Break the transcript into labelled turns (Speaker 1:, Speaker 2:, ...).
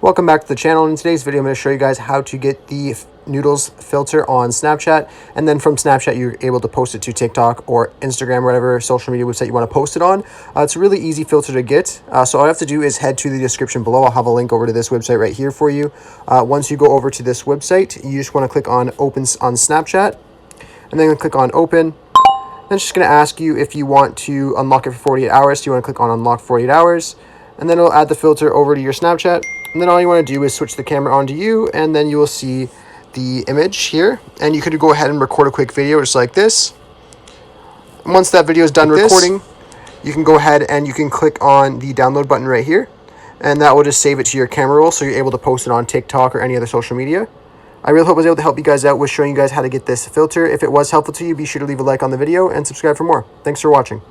Speaker 1: Welcome back to the channel. In today's video, I'm going to show you guys how to get the Noodles filter on Snapchat, and then from Snapchat you're able to post it to TikTok or Instagram, whatever social media website you want to post it on. It's a really easy filter to get, so all you have to do is head to the description below. I'll have a link over to this website right here for you. Once you go over to this website, you just want to click on Open on Snapchat, and then click on Open. Then it's just going to ask you if you want to unlock it for 48 hours. So you want to click on Unlock 48 hours, and then it'll add the filter over to your Snapchat. And then all you want to do is switch the camera onto you, and then you will see the image here. And you could go ahead and record a quick video just like this. And once that video is done recording, you can go ahead and you can click on the download button right here. And that will just save it to your camera roll, so you're able to post it on TikTok or any other social media. I really hope I was able to help you guys out with showing you guys how to get this filter. If it was helpful to you, be sure to leave a like on the video and subscribe for more. Thanks for watching.